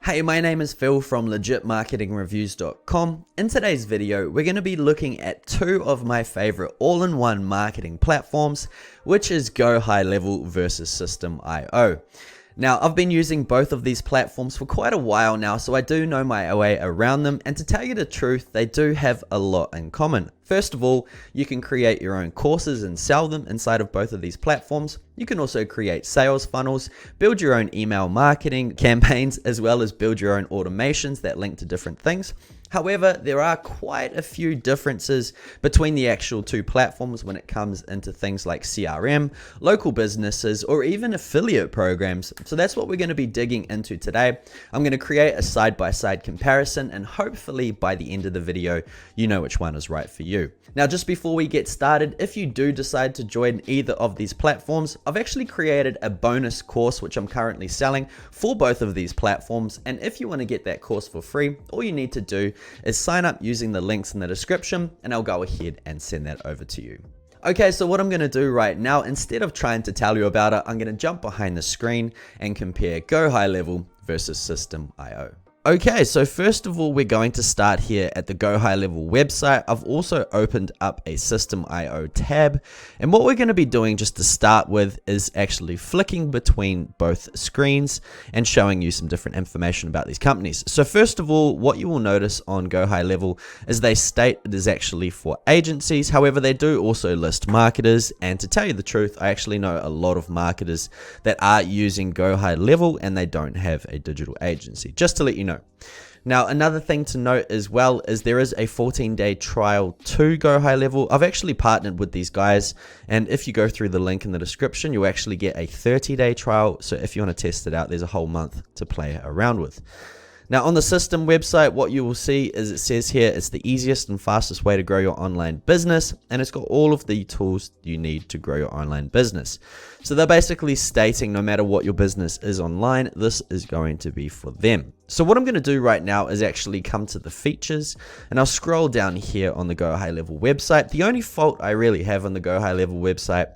Hey, my name is Phil from legitmarketingreviews.com. In today's video, we're going to be looking at two of my favorite all-in-one marketing platforms, which is GoHighLevel versus Systeme. Now, I've been using both of these platforms for quite a while now, so I do know my way around them, and to tell you the truth, they do have a lot in common. First of all, you can create your own courses and sell them inside of both of these platforms. You can also create sales funnels, build your own email marketing campaigns, as well as build your own automations that link to different things. However, there are quite a few differences between the actual two platforms when it comes into things like CRM, local businesses, or even affiliate programs. So that's what we're going to be digging into today. I'm going to create a side-by-side comparison, and hopefully by the end of the video, you know which one is right for you. Now, just before we get started, if you do decide to join either of these platforms, I've actually created a bonus course which I'm currently selling for both of these platforms. And if you want to get that course for free, all you need to do is sign up using the links in the description, and I'll go ahead and send that over to you. Okay, so what I'm going to do right now, instead of trying to tell you about it, I'm going to jump behind the screen and compare GoHighLevel versus Systeme. Okay, so first of all, we're going to start here at the GoHighLevel website. I've also opened up a Systeme tab, and what we're going to be doing just to start with is actually flicking between both screens and showing you some different information about these companies. So first of all, what you will notice on GoHighLevel is they state it is actually for agencies. However, they do also list marketers, and to tell you the truth, I actually know a lot of marketers that are using GoHighLevel and they don't have a digital agency, just to let you know. Now, another thing to note as well is there is a 14-day trial to GoHighLevel. I've actually partnered with these guys, and if you go through the link in the description, you'll actually get a 30-day trial. So if you want to test it out, there's a whole month to play around with. Now, on the Systeme website, what you will see is it says here it's the easiest and fastest way to grow your online business, and it's got all of the tools you need to grow your online business. So they're basically stating no matter what your business is online, this is going to be for them. So what I'm going to do right now is actually come to the features, and I'll scroll down here on the GoHighLevel website. The only fault I really have on the GoHighLevel website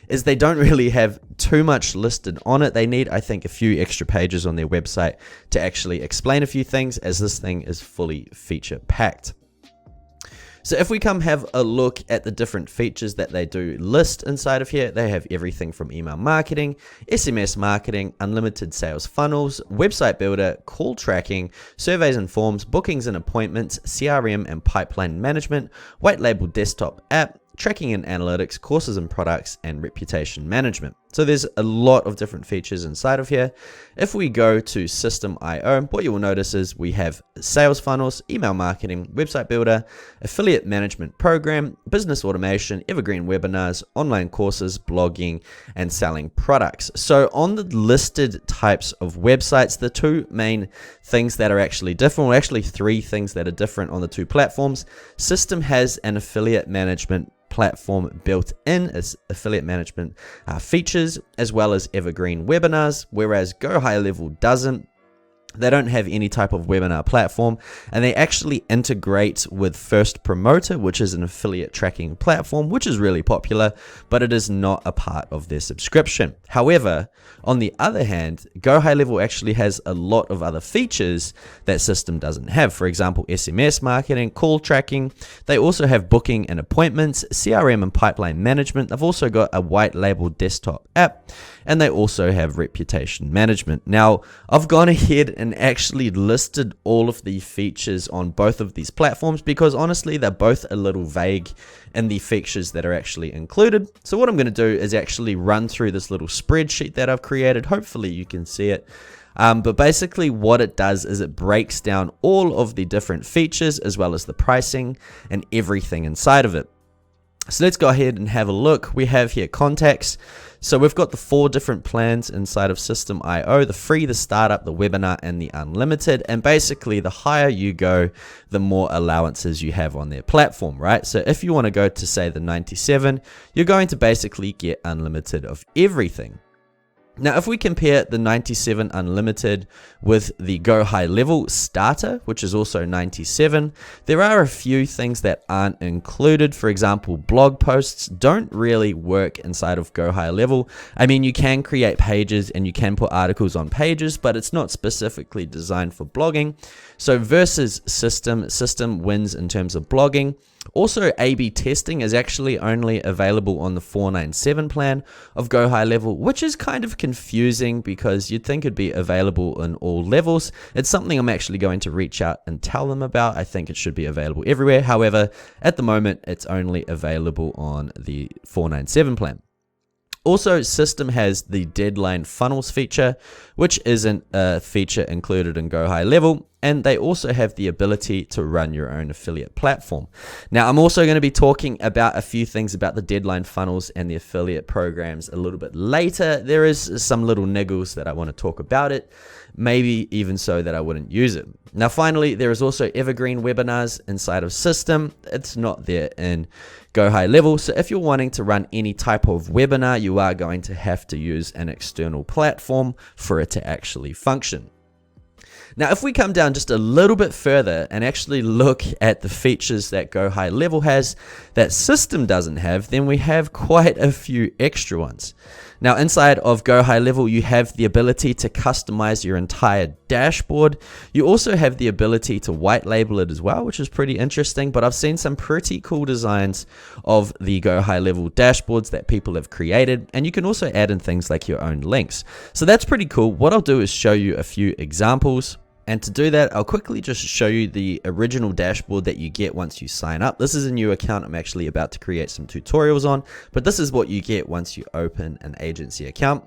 is they don't really have too much listed on it. They need, I think, a few extra pages on their website to actually explain a few things, as this thing is fully feature packed. So if we come have a look at the different features that they do list inside of here, they have everything from email marketing, SMS marketing, unlimited sales funnels, website builder, call tracking, surveys and forms, bookings and appointments, CRM and pipeline management, Whitelabel desktop app, tracking and analytics, courses and products, and reputation management. So there's a lot of different features inside of here. If we go to Systeme, what you will notice is we have sales funnels, email marketing, website builder, affiliate management program, business automation, evergreen webinars, online courses, blogging, and selling products. So on the listed types of websites, the two main things that are actually different, well, actually three things that are different on the two platforms. Systeme has an affiliate management platform built in as affiliate management features, as well as evergreen webinars, whereas GoHighLevel doesn't. They don't have any type of webinar platform, and they actually integrate with First Promoter, which is an affiliate tracking platform, which is really popular, but it is not a part of their subscription. However, on the other hand, GoHighLevel actually has a lot of other features that Systeme doesn't have. For example, SMS marketing, call tracking. They also have booking and appointments, CRM and pipeline management. They've also got a Whitelabel desktop app, and they also have reputation management. Now, I've gone ahead and actually listed all of the features on both of these platforms because honestly, they're both a little vague in the features that are actually included. So what I'm going to do is actually run through this little spreadsheet that I've created. Hopefully you can see it. But basically what it does is it breaks down all of the different features as well as the pricing and everything inside of it. So let's go ahead and have a look. We have here contacts. So we've got the 4 different plans inside of Systeme, the free, the startup, the webinar, and the unlimited. And basically the higher you go, the more allowances you have on their platform, right? So if you want to go to say the 97, you're going to basically get unlimited of everything. Now, if we compare the 97 Unlimited with the GoHighLevel Starter, which is also 97, there are a few things that aren't included. For example, blog posts don't really work inside of GoHighLevel. I mean, you can create pages and you can put articles on pages, but it's not specifically designed for blogging. So versus Systeme wins in terms of blogging. Also, A/B testing is actually only available on the 497 plan of GoHighLevel, which is kind of confusing because you'd think it'd be available in all levels. It's something I'm actually going to reach out and tell them about. I think it should be available everywhere. However, at the moment, it's only available on the 497 plan. Also, Systeme has the deadline funnels feature, which isn't a feature included in GoHighLevel, and they also have the ability to run your own affiliate platform. Now, I'm also going to be talking about a few things about the deadline funnels and the affiliate programs a little bit later. There is some little niggles that I want to talk about it, maybe even so that I wouldn't use it. Now, finally, there is also evergreen webinars inside of Systeme. It's not there in GoHighLevel. So if you're wanting to run any type of webinar, you are going to have to use an external platform for it to actually function. Now, if we come down just a little bit further and actually look at the features that GoHighLevel has that Systeme doesn't have, then we have quite a few extra ones. Now, inside of GoHighLevel, you have the ability to customize your entire dashboard. You also have the ability to white label it as well, which is pretty interesting, but I've seen some pretty cool designs of the GoHighLevel dashboards that people have created, and you can also add in things like your own links. So that's pretty cool. What I'll do is show you a few examples. And to do that, I'll quickly just show you the original dashboard that you get once you sign up. This is a new account I'm actually about to create some tutorials on, but this is what you get once you open an agency account.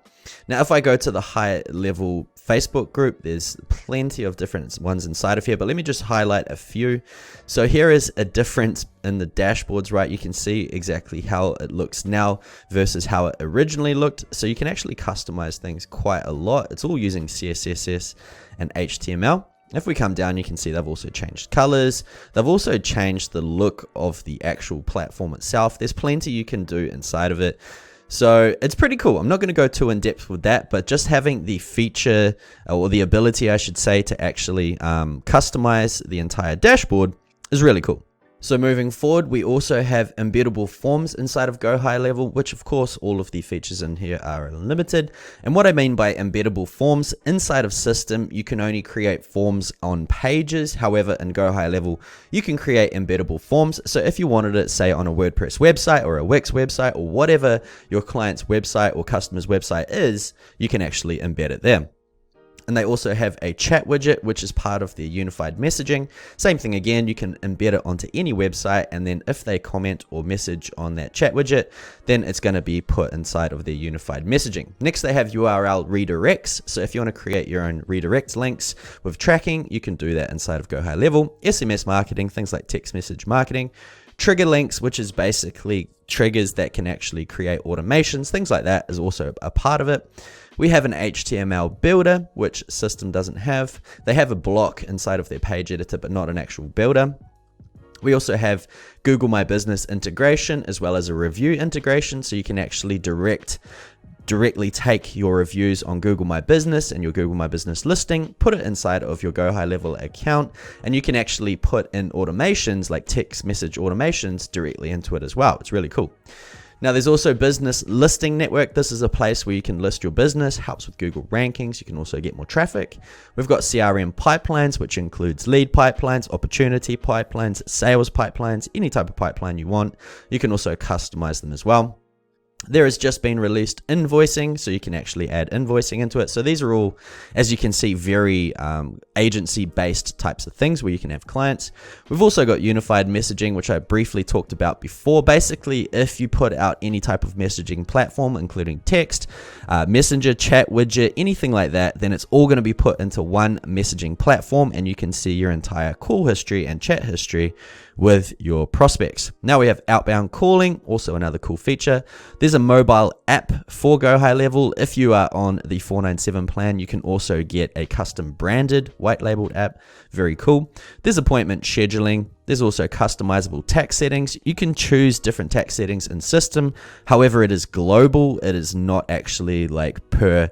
Now, if I go to the high level Facebook group, there's plenty of different ones inside of here, but let me just highlight a few. So here is a difference in the dashboards, right? You can see exactly how it looks now versus how it originally looked. So you can actually customize things quite a lot. It's all using CSS and HTML. If we come down, you can see they've also changed colors. They've also changed the look of the actual platform itself. There's plenty you can do inside of it. So it's pretty cool. I'm not going to go too in depth with that, but just having the feature or the ability, I should say, to actually customize the entire dashboard is really cool. So moving forward, we also have embeddable forms inside of GoHighLevel, which of course all of the features in here are unlimited. And what I mean by embeddable forms, inside of Systeme, you can only create forms on pages. However, in GoHighLevel, you can create embeddable forms. So if you wanted it, say on a WordPress website or a Wix website or whatever your client's website or customer's website is, you can actually embed it there. And they also have a chat widget, which is part of their unified messaging. Same thing again, you can embed it onto any website, and then if they comment or message on that chat widget, then it's going to be put inside of their unified messaging. Next, they have URL redirects. So if you want to create your own redirect links with tracking, you can do that inside of GoHighLevel. SMS marketing, things like text message marketing. Trigger links, which is basically triggers that can actually create automations, things like that is also a part of it. We have an HTML builder, which Systeme doesn't have. They have a block inside of their page editor, but not an actual builder. We also have Google My Business integration, as well as a review integration, so you can actually directly take your reviews on Google My Business and your Google My Business listing, put it inside of your GoHighLevel account, and you can actually put in automations like text message automations directly into it as well. It's really cool. Now, there's also Business Listing Network. This is a place where you can list your business, helps with Google rankings. You can also get more traffic. We've got CRM pipelines, which includes lead pipelines, opportunity pipelines, sales pipelines, any type of pipeline you want. You can also customize them as well. There has just been released invoicing, so you can actually add invoicing into it. So these are all, as you can see, very agency-based types of things where you can have clients. We've also got unified messaging, which I briefly talked about before. Basically, if you put out any type of messaging platform, including text, messenger, chat widget, anything like that, then it's all going to be put into one messaging platform, and you can see your entire call history and chat history with your prospects. Now we have outbound calling, also another cool feature. There's a mobile app for GoHighLevel. If you are on the 497 plan, you can also get a custom branded white labeled app. Very cool. There's appointment scheduling. There's also customizable tax settings. You can choose different tax settings in Systeme. However, it is global. It is not actually like per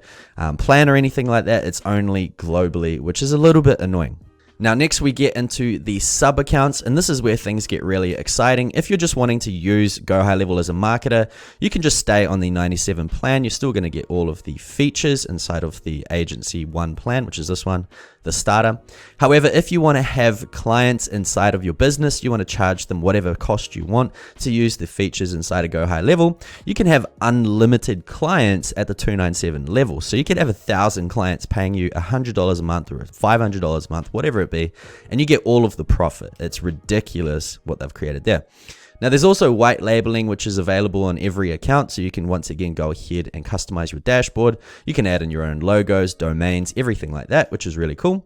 plan or anything like that. It's only globally, which is a little bit annoying. Now, next we get into the sub accounts, and this is where things get really exciting. If you're just wanting to use GoHighLevel as a marketer, you can just stay on the 97 plan. You're still going to get all of the features inside of the agency 1 plan, which is this one, the starter. However, if you want to have clients inside of your business, you want to charge them whatever cost you want to use the features inside of GoHighLevel, you can have unlimited clients at the 297 level. So you could have 1,000 clients paying you $100 a month or $500 a month, whatever it be, and you get all of the profit. It's ridiculous what they've created there. Now, there's also white labeling, which is available on every account. So you can once again go ahead and customize your dashboard. You can add in your own logos, domains, everything like that, which is really cool.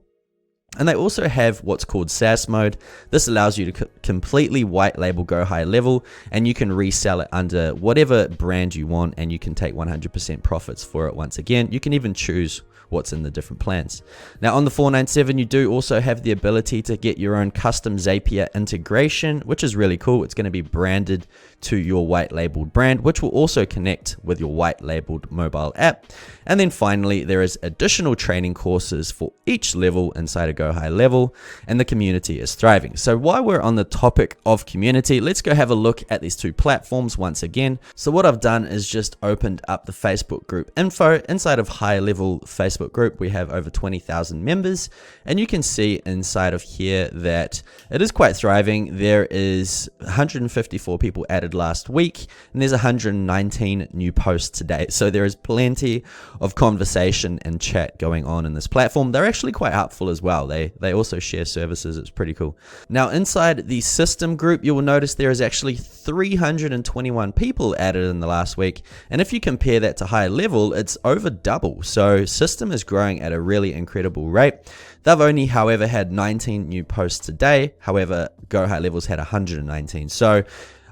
And they also have what's called SaaS mode. This allows you to completely white label GoHighLevel, and you can resell it under whatever brand you want, and you can take 100% profits for it once again. You can even choose what's in the different plans. Now, on the 497, you do also have the ability to get your own custom Zapier integration, which is really cool. It's going to be branded to your white labeled brand, which will also connect with your white labeled mobile app. And then finally, there is additional training courses for each level inside of GoHighLevel, and the community is thriving. So while we're on the topic of community, let's go have a look at these two platforms once again. So what I've done is just opened up the Facebook group info. Inside of GoHighLevel Facebook group, we have over 20,000 members, and you can see inside of here that it is quite thriving. There is 154 people added last week, and there's 119 new posts today. So there is plenty of conversation and chat going on in this platform. They're actually quite helpful as well. They also share services. It's pretty cool. Now, inside the Systeme group, you will notice there is actually 321 people added in the last week, and if you compare that to GoHighLevel, it's over double. So Systeme is growing at a really incredible rate. They've only, however, had 19 new posts today. However, GoHighLevel's had 119. So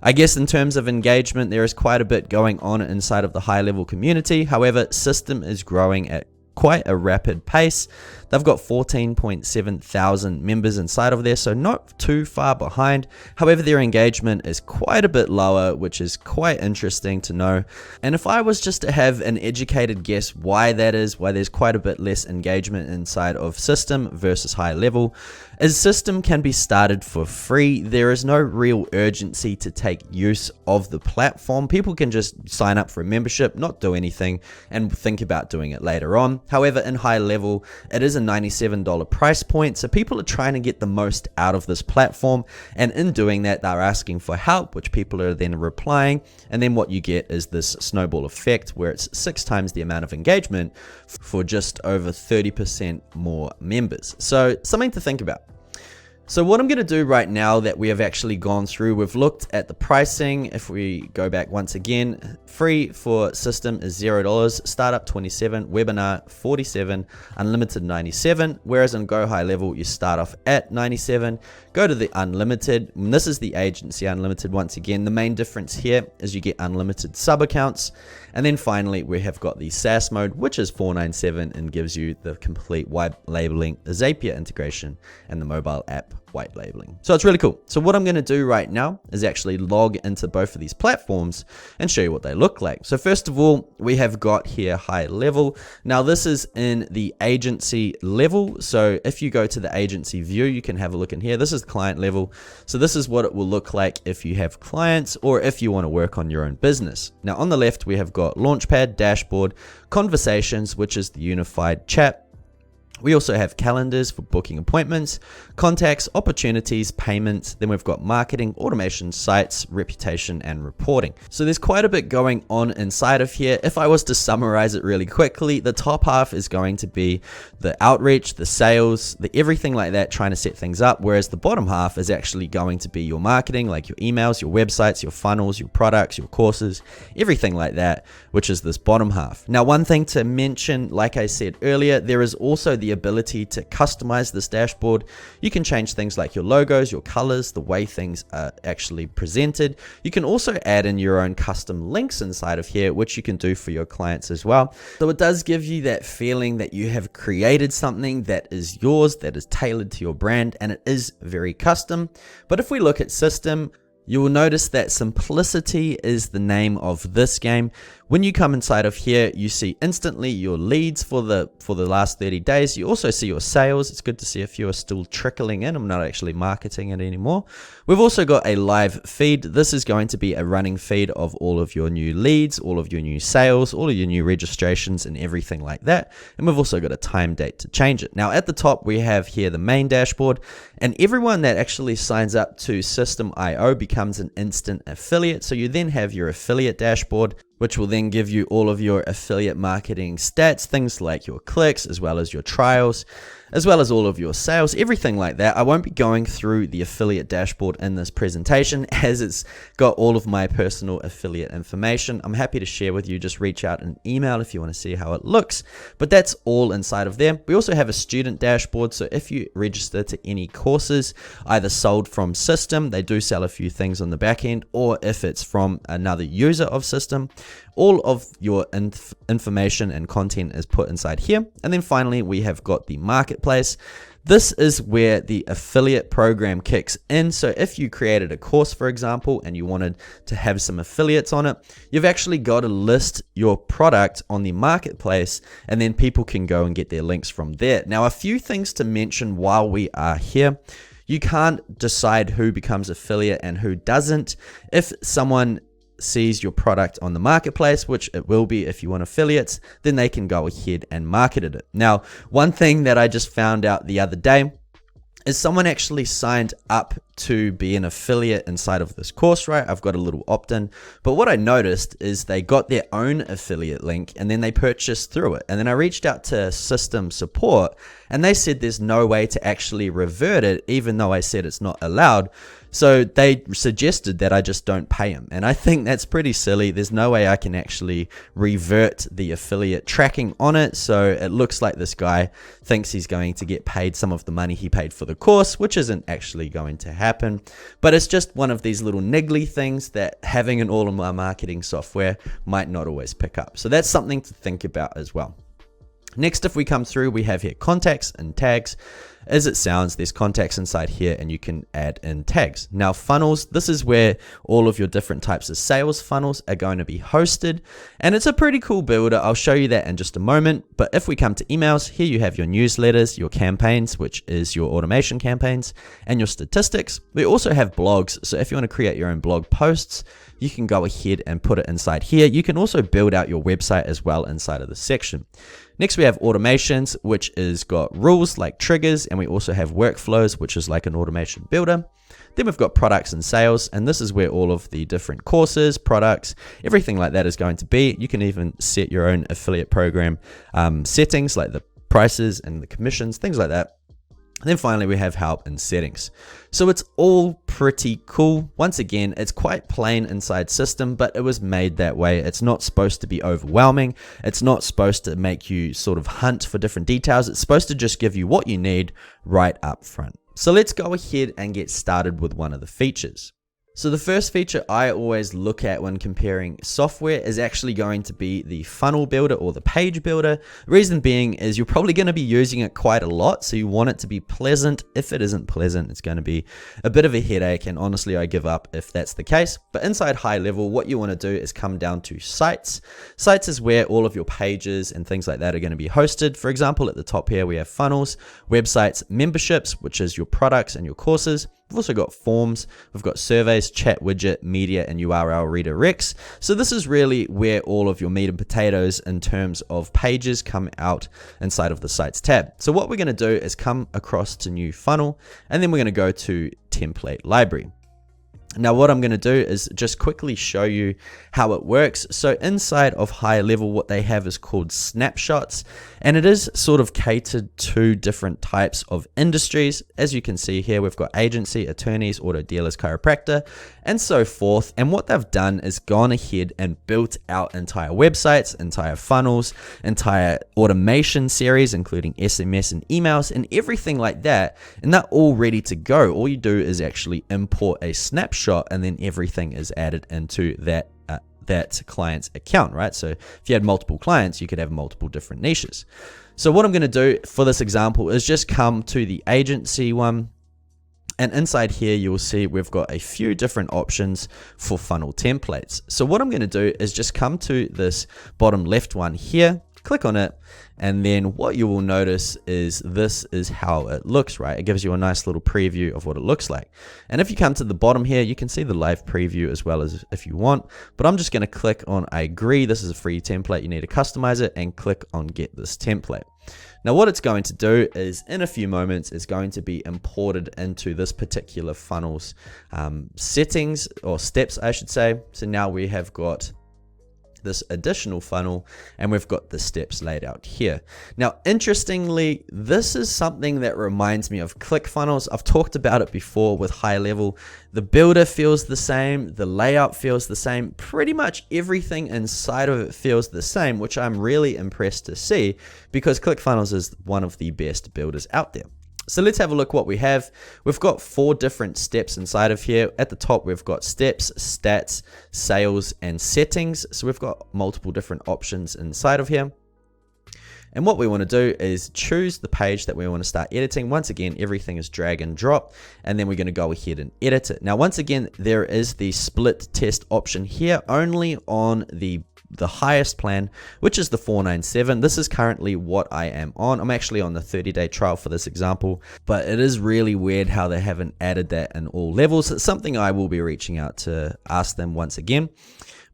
I guess in terms of engagement, there is quite a bit going on inside of the GoHighLevel community. However, Systeme is growing at quite a rapid pace. They've got 14.7 thousand members inside of there, so not too far behind. However, their engagement is quite a bit lower, which is quite interesting to know. And if I was just to have an educated guess why that is, why there's quite a bit less engagement inside of Systeme versus GoHighLevel, is Systeme can be started for free. There is no real urgency to take use of the platform. People can just sign up for a membership, not do anything, and think about doing it later on. However, in GoHighLevel, it is a $97 price point, so people are trying to get the most out of this platform, and in doing that, they're asking for help, which people are then replying, and then what you get is this snowball effect where it's 6 times the amount of engagement for just over 30% more members. So something to think about. So what I'm going to do right now that we have actually gone through, we've looked at the pricing. If we go back once again, free for Systeme is $0, startup 27, webinar 47, unlimited 97, whereas on GoHighLevel you start off at 97, go to the unlimited, and this is the agency unlimited. Once again, the main difference here is you get unlimited sub accounts, and then finally we have got the SaaS mode, which is 497 and gives you the complete white labeling, the Zapier integration, and the mobile app white labeling. So it's really cool. So what I'm going to do right now is actually log into both of these platforms and show you what they look like. So first of all, we have got here GoHighLevel. Now this is in the agency level. So if you go to the agency view, you can have a look in here. This is client level. So this is what it will look like if you have clients or if you want to work on your own business. Now on the left, we have got Launchpad, Dashboard, Conversations, which is the unified chat. We also have calendars for booking appointments, contacts, opportunities, payments. Then we've got marketing, automation, sites, reputation, and reporting. So there's quite a bit going on inside of here. If I was to summarize it really quickly, the top half is going to be the outreach, the sales, the everything like that, trying to set things up. Whereas the bottom half is actually going to be your marketing, like your emails, your websites, your funnels, your products, your courses, everything like that, which is this bottom half. Now, one thing to mention, like I said earlier, there is also the the ability to customize this dashboard. You can change things like your logos, your colors, the way things are actually presented. You can also add in your own custom links inside of here, which you can do for your clients as well. So it does give you that feeling that you have created something that is yours, that is tailored to your brand, and it is very custom. But if we look at Systeme, you will notice that simplicity is the name of this game. When you come inside of here, you see instantly your leads for the last 30 days. You also see your sales. It's good to see a few are still trickling in. I'm not actually marketing it anymore. We've also got a live feed. This is going to be a running feed of all of your new leads, all of your new sales, all of your new registrations and everything like that. And we've also got a time date to change it. Now at the top, we have here the main dashboard, and everyone that actually signs up to Systeme.io becomes an instant affiliate. So you then have your affiliate dashboard, which will then give you all of your affiliate marketing stats, things like your clicks, as well as your trials, as well as all of your sales, everything like that. I won't be going through the affiliate dashboard in this presentation as it's got all of my personal affiliate information. I'm happy to share with you. Just reach out an email if you want to see how it looks, but that's all inside of there. We also have a student dashboard. So if you register to any courses, either sold from Systeme, they do sell a few things on the back end, or if it's from another user of Systeme, all of your information and content is put inside here. And then finally, we have got the marketplace. This is where the affiliate program kicks in. So if you created a course, for example, and you wanted to have some affiliates on it, you've actually got to list your product on the marketplace, and then people can go and get their links from there. Now, a few things to mention while we are here. You can't decide who becomes affiliate and who doesn't. If someone sees your product on the marketplace, which it will be if you want affiliates, then they can go ahead and market it. Now, one thing that I just found out the other day is someone actually signed up to be an affiliate inside of this course, right? I've got a little opt-in, but what I noticed is they got their own affiliate link and then they purchased through it. And then I reached out to Systeme support and they said there's no way to actually revert it, even though I said it's not allowed. So they suggested that I just don't pay him. And I think that's pretty silly. There's no way I can actually revert the affiliate tracking on it. So it looks like this guy thinks he's going to get paid some of the money he paid for the course, which isn't actually going to happen. But it's just one of these little niggly things that having an all-in-one marketing software might not always pick up. So that's something to think about as well. Next, if we come through, we have here contacts and tags. As it sounds, there's contacts inside here and you can add in tags. Now funnels, this is where all of your different types of sales funnels are going to be hosted. And it's a pretty cool builder. I'll show you that in just a moment. But if we come to emails, here you have your newsletters, your campaigns, which is your automation campaigns, and your statistics. We also have blogs. So if you want to create your own blog posts, you can go ahead and put it inside here. You can also build out your website as well inside of this section. Next, we have automations, which is got rules like triggers, and we also have workflows, which is like an automation builder. Then we've got products and sales, and this is where all of the different courses, products, everything like that is going to be. You can even set your own affiliate program settings, like the prices and the commissions, things like that. And then finally, we have help and settings. So it's all pretty cool. Once again, it's quite plain inside Systeme, but it was made that way. It's not supposed to be overwhelming. It's not supposed to make you sort of hunt for different details. It's supposed to just give you what you need right up front. So let's go ahead and get started with one of the features. So the first feature I always look at when comparing software is actually going to be the funnel builder or the page builder. Reason being is you're probably going to be using it quite a lot, so you want it to be pleasant. If it isn't pleasant, it's going to be a bit of a headache, and honestly I give up if that's the case. But inside GoHighLevel, what you want to do is come down to sites. Sites is where all of your pages and things like that are going to be hosted. For example, at the top here we have funnels, websites, memberships, which is your products and your courses. We've also got forms, we've got surveys, chat widget, media, and URL redirects. So this is really where all of your meat and potatoes in terms of pages come out inside of the sites tab. So what we're going to do is come across to new funnel, and then we're going to go to template library. Now what I'm going to do is just quickly show you how it works. So inside of GoHighLevel, what they have is called snapshots, and it is sort of catered to different types of industries. As you can see here, we've got agency, attorneys, auto dealers, chiropractor, and so forth. And what they've done is gone ahead and built out entire websites, entire funnels, entire automation series, including SMS and emails and everything like that. And they're all ready to go. All you do is actually import a snapshot, and then everything is added into that client's account, right? So if you had multiple clients, you could have multiple different niches. So what I'm going to do for this example is just come to the agency one, and inside here you will see we've got a few different options for funnel templates. So what I'm going to do is just come to this bottom left one here, click on it, and then what you will notice is this is how it looks, right? It gives you a nice little preview of what it looks like. And if you come to the bottom here, you can see the live preview as well as if you want, but I'm just going to click on I agree. This is a free template. You need to customize it, and click on get this template. Now what it's going to do is in a few moments it's going to be imported into this particular funnel's settings, or steps I should say. So now we have got this additional funnel, and we've got the steps laid out here. Now, interestingly, this is something that reminds me of ClickFunnels. I've talked about it before with GoHighLevel. The builder feels the same, the layout feels the same, pretty much everything inside of it feels the same, which I'm really impressed to see, because ClickFunnels is one of the best builders out there. So let's have a look what we have. We've got 4 different steps inside of here. At the top, we've got steps, stats, sales, and settings. So we've got multiple different options inside of here. And what we want to do is choose the page that we want to start editing. Once again, everything is drag and drop, and then we're going to go ahead and edit it. Now, once again, there is the split test option here only on the highest plan, which is the 497. This is currently what I am on. I'm actually on the 30-day trial for this example, but it is really weird how they haven't added that in all levels. It's something I will be reaching out to ask them once again.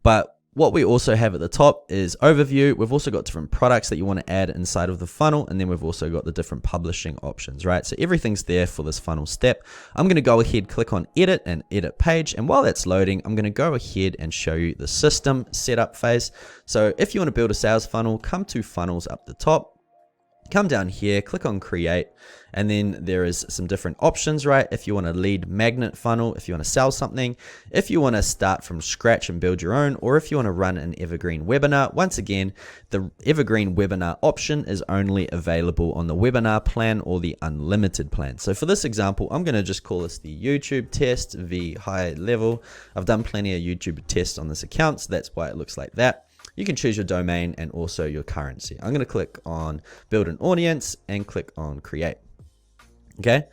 But what we also have at the top is overview. We've also got different products that you want to add inside of the funnel, and then we've also got the different publishing options, right? So everything's there for this funnel step. I'm going to go ahead, click on edit and edit page, and while that's loading, I'm going to go ahead and show you the system setup phase. So if you want to build a sales funnel, come to funnels up the top, come down here, click on create, and then there is some different options, right? If you want a lead magnet funnel, if you want to sell something, if you want to start from scratch and build your own, or if you want to run an evergreen webinar. Once again, the evergreen webinar option is only available on the webinar plan or the unlimited plan. So for this example, I'm going to just call this the YouTube test v GoHighLevel. I've done plenty of YouTube tests on this account, so that's why it looks like that. You can choose your domain and also your currency. I'm going to click on build an audience and click on create. Okay,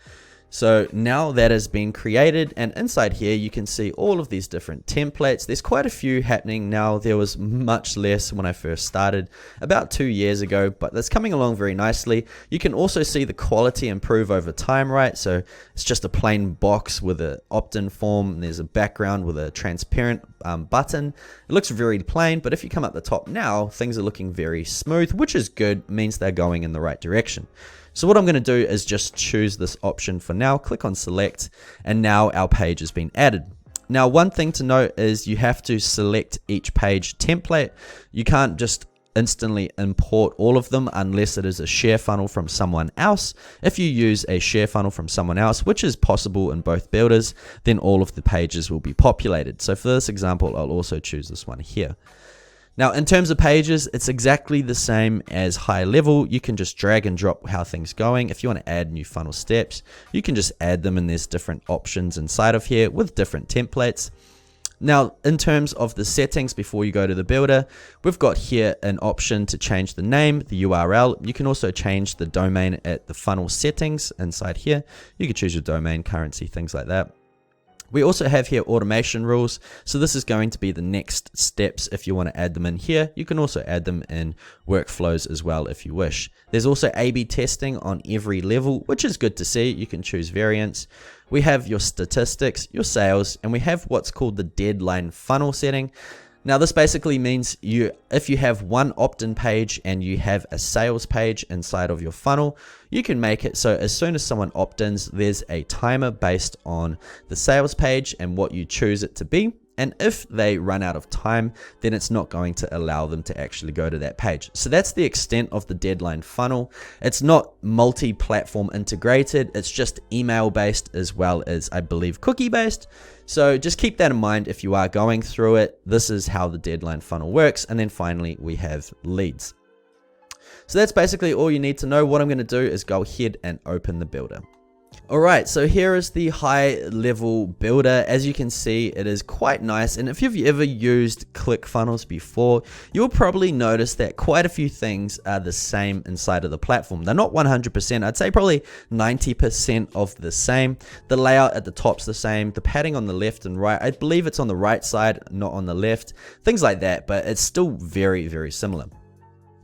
so now that has been created, and inside here you can see all of these different templates. There's quite a few happening now. There was much less when I first started about 2 years ago, but that's coming along very nicely. You can also see the quality improve over time, right? So it's just a plain box with an opt-in form, and there's a background with a transparent button. It looks very plain, but if you come up the top now, things are looking very smooth, which is good, means they're going in the right direction. So what I'm going to do is just choose this option for now, click on select, and now our page has been added. Now, one thing to note is you have to select each page template. You can't just instantly import all of them unless it is a share funnel from someone else. If you use a share funnel from someone else, which is possible in both builders, then all of the pages will be populated. So for this example, I'll also choose this one here. Now, in terms of pages, it's exactly the same as GoHighLevel. You can just drag and drop how things going. If you want to add new funnel steps, you can just add them, and there's different options inside of here with different templates. Now, in terms of the settings before you go to the builder, we've got here an option to change the name, the URL. You can also change the domain at the funnel settings inside here. You can choose your domain, currency, things like that. We also have here automation rules. So this is going to be the next steps if you want to add them in here. You can also add them in workflows as well if you wish. There's also A/B testing on every level, which is good to see. You can choose variants. We have your statistics, your sales, and we have what's called the deadline funnel setting. Now this basically means if you have one opt-in page and you have a sales page inside of your funnel, you can make it so as soon as someone opt-ins, there's a timer based on the sales page and what you choose it to be. And if they run out of time, then it's not going to allow them to actually go to that page. So that's the extent of the deadline funnel. It's not multi-platform integrated. It's just email based as well as, I believe, cookie based. So just keep that in mind if you are going through it. This is how the deadline funnel works. And then finally, we have leads. So that's basically all you need to know. What I'm going to do is go ahead and open the builder. Alright, so here is the high level builder. As you can see, it is quite nice, and if you've ever used ClickFunnels before, you'll probably notice that quite a few things are the same inside of the platform. They're not 100%, I'd say probably 90% of the same. The layout at the top's the same, the padding on the left and right, I believe it's on the right side, not on the left, things like that, but it's still very, very similar.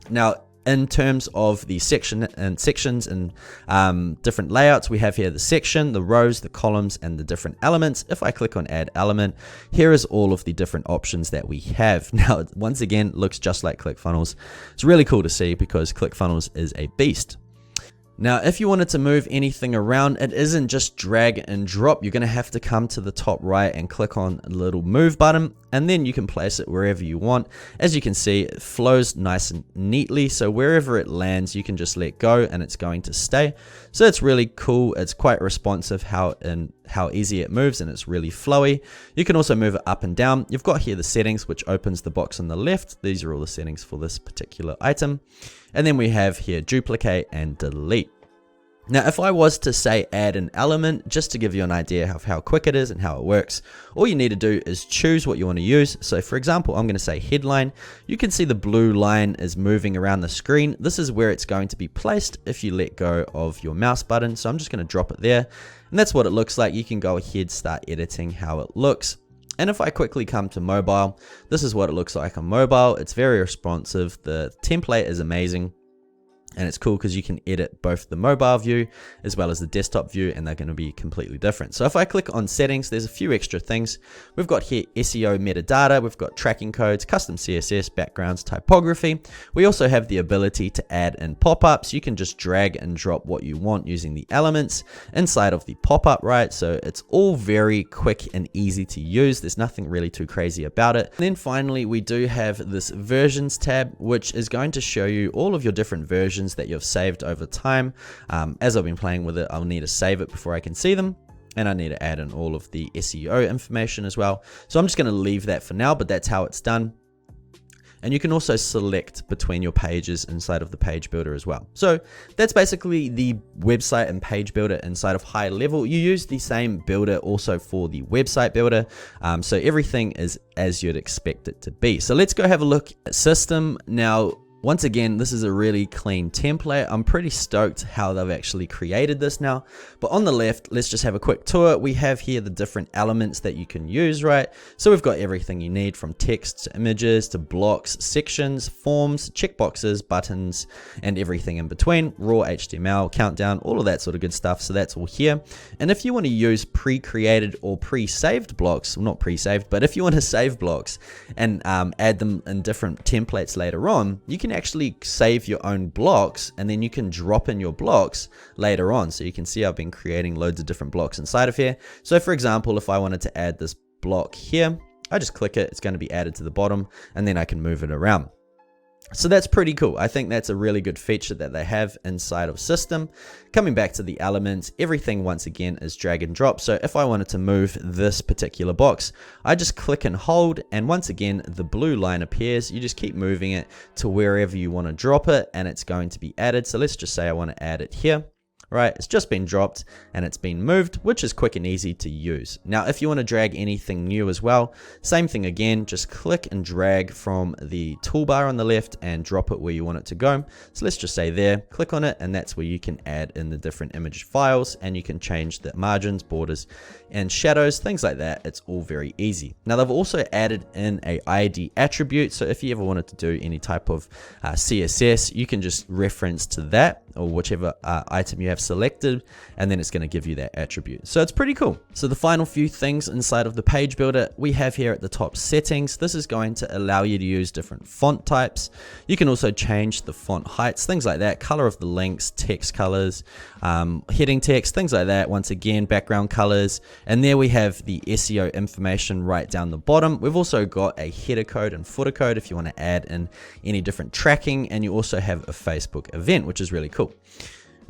Now, in terms of the sections and different layouts, we have here the section, the rows, the columns, and the different elements. If I click on add element, here is all of the different options that we have. Now, once again, looks just like ClickFunnels. It's really cool to see because ClickFunnels is a beast. Now, if you wanted to move anything around, it isn't just drag and drop. You're going to have to come to the top right and click on a little move button, and then you can place it wherever you want. As you can see, it flows nice and neatly, so wherever it lands, you can just let go and it's going to stay. So it's really cool. It's quite responsive how easy it moves, and it's really flowy. You can also move it up and down. You've got here the settings, which opens the box on the left. These are all the settings for this particular item. And then we have here duplicate and delete. Now, if I was to say add an element, just to give you an idea of how quick it is and how it works, all you need to do is choose what you want to use. So for example, I'm going to say headline. You can see the blue line is moving around the screen. This is where it's going to be placed if you let go of your mouse button. So I'm just going to drop it there. And that's what it looks like. You can go ahead, start editing how it looks. And if I quickly come to mobile, this is what it looks like on mobile. It's very responsive. The template is amazing. And it's cool because you can edit both the mobile view as well as the desktop view, and they're going to be completely different. So if I click on settings, there's a few extra things. We've got here SEO metadata, we've got tracking codes, custom CSS, backgrounds, typography. We also have the ability to add in pop-ups. You can just drag and drop what you want using the elements inside of the pop-up, right? So it's all very quick and easy to use. There's nothing really too crazy about it. And then finally, we do have this versions tab, which is going to show you all of your different versions that you've saved over time. As I've been playing with it, I'll need to save it before I can see them, and I need to add in all of the SEO information as well. So I'm just going to leave that for now, but that's how it's done. And you can also select between your pages inside of the page builder as well. So that's basically the website and page builder inside of High Level. You use the same builder also for the website builder. So everything is as you'd expect it to be. So let's go have a look at Systeme. Now, once again, this is a really clean template. I'm pretty stoked how they've actually created this now. But on the left, let's just have a quick tour. We have here the different elements that you can use, right? So we've got everything you need, from text to images to blocks, sections, forms, checkboxes, buttons, and everything in between. Raw HTML, countdown, all of that sort of good stuff. So that's all here. And if you want to use pre-created or pre-saved blocks, well, not pre-saved, but if you want to save blocks and add them in different templates later on, you can actually save your own blocks, and then you can drop in your blocks later on. So you can see I've been creating loads of different blocks inside of here. So for example, if I wanted to add this block here, I just click it, it's going to be added to the bottom, and then I can move it around. So that's pretty cool. I think that's a really good feature that they have inside of Systeme. Coming back to the elements, everything once again is drag and drop. So if I wanted to move this particular box, I just click and hold, and once again the blue line appears. You just keep moving it to wherever you want to drop it, and it's going to be added. So let's just say I want to add it here. Right, it's just been dropped and it's been moved, which is quick and easy to use. Now, if you want to drag anything new as well, same thing again, just click and drag from the toolbar on the left and drop it where you want it to go. So let's just say there, click on it, and that's where you can add in the different image files, and you can change the margins, borders, and shadows, things like that. It's all very easy. Now, they've also added in a ID attribute. So if you ever wanted to do any type of CSS, you can just reference to that. or whichever item you have selected, and then it's going to give you that attribute. So it's pretty cool. So the final few things inside of the page builder we have here at the top, settings. This is going to allow you to use different font types. You can also change the font heights, things like that, color of the links, text colors, heading text, things like that. Once again, background colors, and there we have the SEO information right down the bottom. We've also got a header code and footer code if you want to add in any different tracking, and you also have a Facebook event, which is really cool.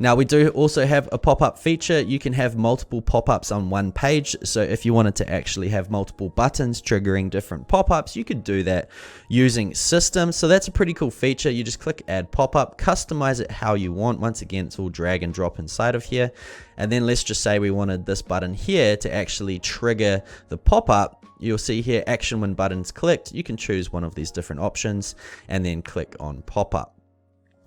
Now we do also have a pop-up feature. You can have multiple pop-ups on one page. So if you wanted to actually have multiple buttons triggering different pop-ups, you could do that using Systeme. So that's a pretty cool feature. You just click add pop-up, customize it how you want. Once again, it's all drag and drop inside of here. And then let's just say we wanted this button here to actually trigger the pop-up. You'll see here action when buttons clicked. You can choose one of these different options and then click on pop-up.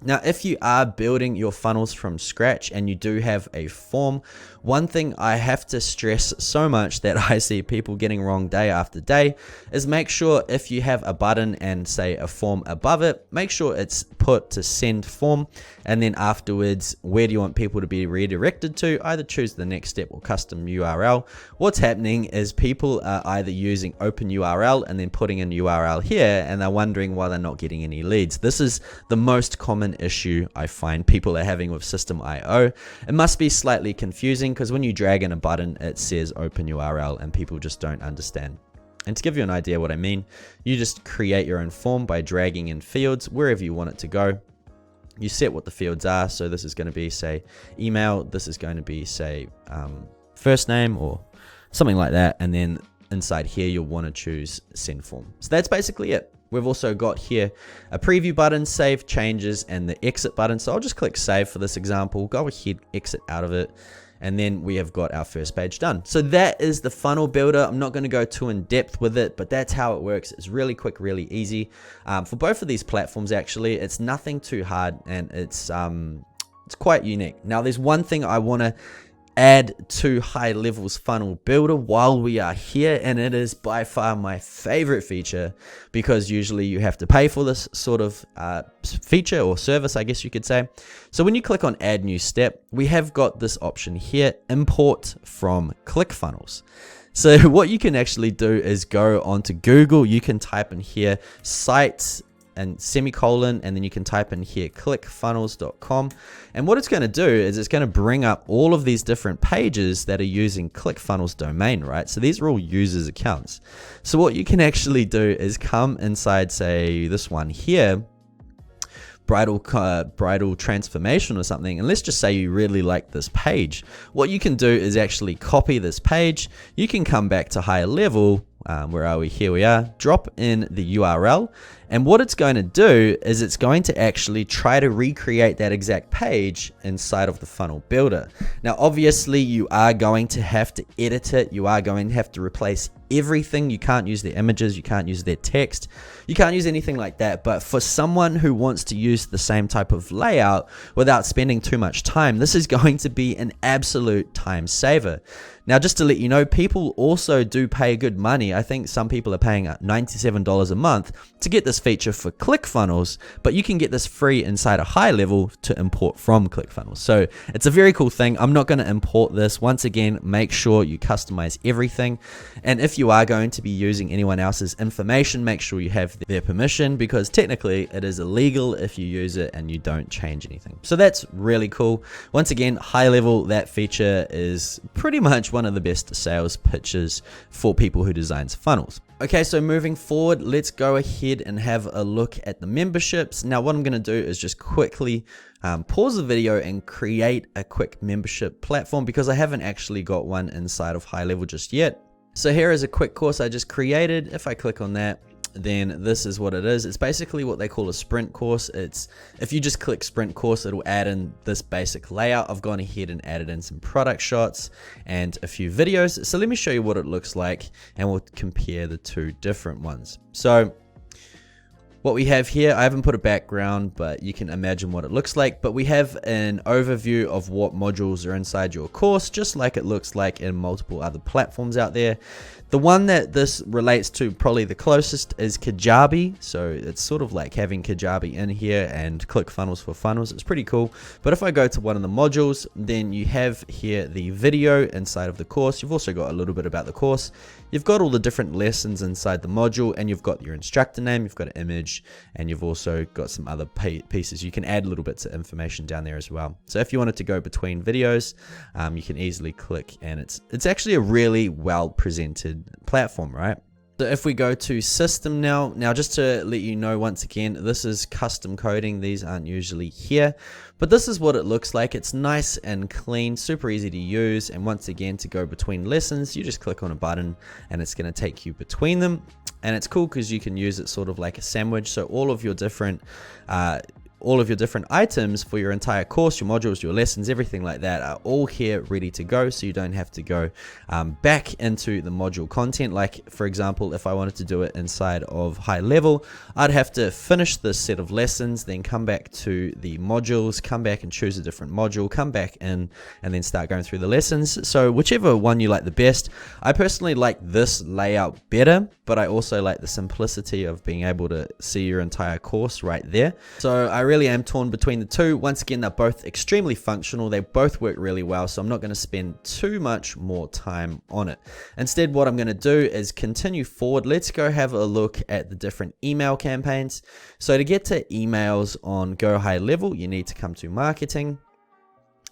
Now, if you are building your funnels from scratch and you do have a form, one thing I have to stress so much that I see people getting wrong day after day is make sure if you have a button and say a form above it, make sure it's put to send form, and then afterwards, where do you want people to be redirected to? Either choose the next step or custom URL. What's happening is people are either using open URL and then putting in URL here, and they're wondering why they're not getting any leads. This is the most common issue I find people are having with Systeme.io. It must be slightly confusing because when you drag in a button, it says open URL and people just don't understand. And to give you an idea what I mean, you just create your own form by dragging in fields wherever you want it to go. You set what the fields are. So this is going to be, say, email. This is going to be, say, first name or something like that. And then inside here, you'll want to choose send form. So that's basically it. We've also got here a preview button, save changes, and the exit button. So I'll just click save for this example, go ahead, exit out of it. And then we have got our first page done. So that is the funnel builder. I'm not going to go too in depth with it, but that's how it works. It's really quick, really easy. For both of these platforms, actually, it's nothing too hard, and it's quite unique. Now, there's one thing I want to add to GoHighLevel's funnel builder while we are here, and it is by far my favorite feature because usually you have to pay for this sort of feature or service, I guess you could say. So when you click on add new step, we have got this option here, import from ClickFunnels. So what you can actually do is go onto Google, you can type in here sites and semicolon, and then you can type in here clickfunnels.com, and what it's going to do is it's going to bring up all of these different pages that are using ClickFunnels domain, right? So these are all users accounts. So what you can actually do is come inside, say, this one here, bridal transformation or something, and let's just say you really like this page. What you can do is actually copy this page. You can come back to GoHighLevel. Where are we? Here we are. Drop in the URL, and what it's going to do is it's going to actually try to recreate that exact page inside of the funnel builder. Now, obviously, you are going to have to edit it. You are going to have to replace everything. You can't use their images. You can't use their text. You can't use anything like that. But for someone who wants to use the same type of layout without spending too much time, this is going to be an absolute time saver. Now, just to let you know, people also do pay good money. I think some people are paying $97 a month to get this feature for ClickFunnels, but you can get this free inside of GoHighLevel to import from ClickFunnels. So it's a very cool thing. I'm not going to import this. Once again, make sure you customize everything. And if you are going to be using anyone else's information, make sure you have their permission, because technically it is illegal if you use it and you don't change anything. So that's really cool. Once again, GoHighLevel, that feature is pretty much one of the best sales pitches for people who designs funnels. Okay, so moving forward, let's go ahead and have a look at the memberships. Now, what I'm going to do is just quickly pause the video and create a quick membership platform, because I haven't actually got one inside of GoHighLevel just yet. So here is a quick course I just created. If I click on that, then this is what it is. It's basically what they call a sprint course. It's, if you just click sprint course, it'll add in this basic layout. I've gone ahead and added in some product shots and a few videos. So let me show you what it looks like, and we'll compare the two different ones. So What we have here, I haven't put a background, but you can imagine what it looks like. But we have an overview of what modules are inside your course, just like it looks like in multiple other platforms out there. The one that this relates to probably the closest is Kajabi. So it's sort of like having Kajabi in here and ClickFunnels for funnels. It's pretty cool. But if I go to one of the modules, then you have here the video inside of the course. You've also got a little bit about the course. You've got all the different lessons inside the module, and you've got your instructor name, you've got an image, and you've also got some other pieces. You can add little bits of information down there as well. So if you wanted to go between videos, you can easily click, and it's actually a really well presented platform, right? So if we go to Systeme now just to let you know once again, this is custom coding. These aren't usually here, but this is what it looks like. It's nice and clean, super easy to use. And once again, to go between lessons, you just click on a button and it's going to take you between them. And it's cool because you can use it sort of like a sandwich. So all of your different items for your entire course, your modules, your lessons, everything like that are all here ready to go. So you don't have to go back into the module content. Like for example, if I wanted to do it inside of GoHighLevel, I'd have to finish this set of lessons, then come back to the modules, come back and choose a different module, come back in and then start going through the lessons. So whichever one you like the best. I personally like this layout better, but I also like the simplicity of being able to see your entire course right there. So I really am torn between the two. Once again, they're both extremely functional. They both work really well, so I'm not going to spend too much more time on it. Instead, what I'm going to do is continue forward. Let's go have a look at the different email campaigns. So to get to emails on GoHighLevel, you need to come to marketing.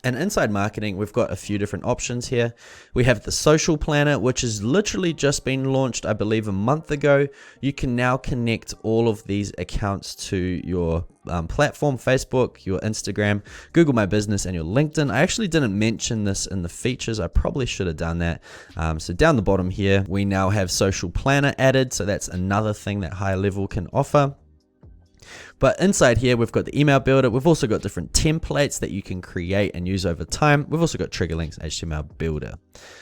And inside marketing, we've got a few different options here. We have the social planner, which has literally just been launched, I believe, a month ago. You can now connect all of these accounts to your platform, Facebook, your Instagram, Google My Business, and your LinkedIn. I actually didn't mention this in the features. I probably should have done that. So down the bottom here, we now have social planner added. So that's another thing that GoHighLevel can offer. But inside here, we've got the email builder. We've also got different templates that you can create and use over time. We've also got trigger links, HTML builder.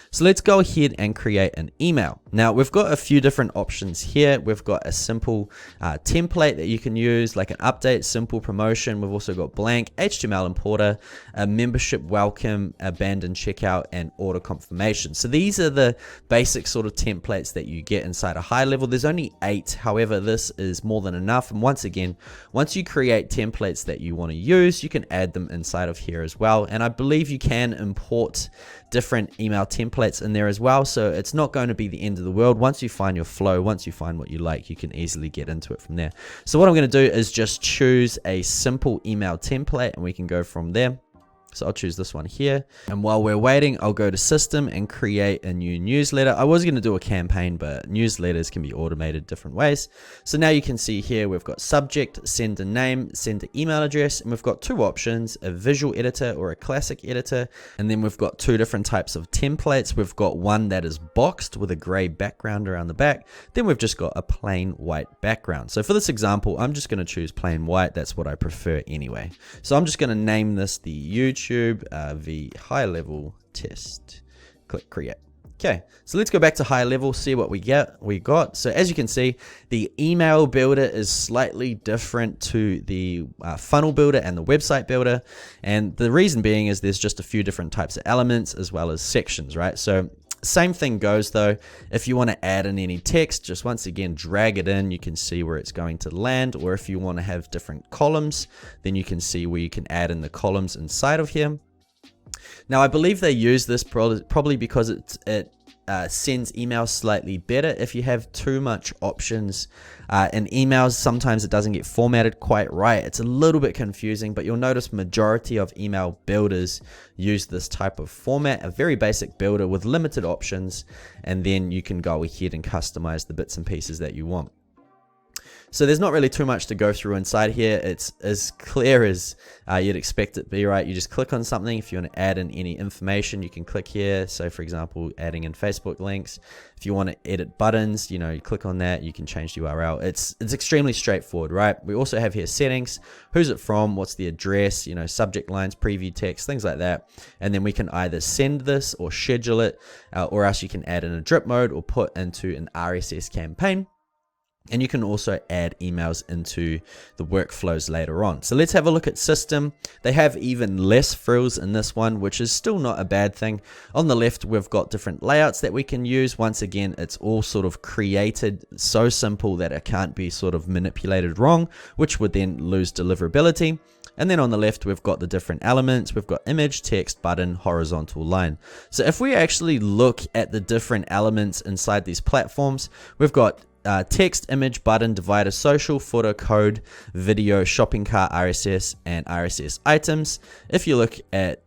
So let's go ahead and create an email. Now we've got a few different options here. We've got a simple template that you can use, like an update, simple promotion. We've also got blank, HTML importer, a membership welcome, abandoned checkout, and order confirmation. So these are the basic sort of templates that you get inside a GoHighLevel. There's only 8. However, this is more than enough. And once again, once you create templates that you want to use, you can add them inside of here as well. And I believe you can import different email templates in there as well. So it's not going to be the end of the world. Once you find your flow, once you find what you like, you can easily get into it from there. So what I'm going to do is just choose a simple email template and we can go from there. So I'll choose this one here. And while we're waiting, I'll go to Systeme and create a new newsletter. I was going to do a campaign, but newsletters can be automated different ways. So now you can see here, we've got subject, sender name, sender email address, and we've got 2 options, a visual editor or a classic editor. And then we've got 2 different types of templates. We've got one that is boxed with a gray background around the back. Then we've just got a plain white background. So for this example, I'm just going to choose plain white. That's what I prefer anyway. So I'm just going to name this the YouTube the GoHighLevel test. Click create. Okay, so let's go back to GoHighLevel, see what we got. So as you can see, the email builder is slightly different to the funnel builder and the website builder. And the reason being is there's just a few different types of elements as well as sections, right? So same thing goes though. If you want to add in any text, just once again, drag it in. You can see where it's going to land. Or if you want to have different columns, then you can see where you can add in the columns inside of here. Now, I believe they use this probably because it sends emails slightly better. If you have too much options in emails, sometimes it doesn't get formatted quite right. It's a little bit confusing, but you'll notice majority of email builders use this type of format, a very basic builder with limited options, and then you can go ahead and customize the bits and pieces that you want. So there's not really too much to go through inside here. It's as clear as you'd expect it to be, right? You just click on something. If you want to add in any information, you can click here. So for example, adding in Facebook links. If you want to edit buttons, you click on that, you can change the URL. It's extremely straightforward, right? We also have here settings, who's it from, what's the address, subject lines, preview text, things like that. And then we can either send this or schedule it, or else you can add in a drip mode or put into an RSS campaign. And you can also add emails into the workflows later on. So let's have a look at Systeme. They have even less frills in this one, which is still not a bad thing. On the left, we've got different layouts that we can use. Once again, it's all sort of created so simple that it can't be sort of manipulated wrong, which would then lose deliverability. And then on the left, we've got the different elements. We've got image, text, button, horizontal line. So if we actually look at the different elements inside these platforms, we've got text, image, button, divider, social, footer, code, video, shopping cart, RSS, and RSS items. If you look at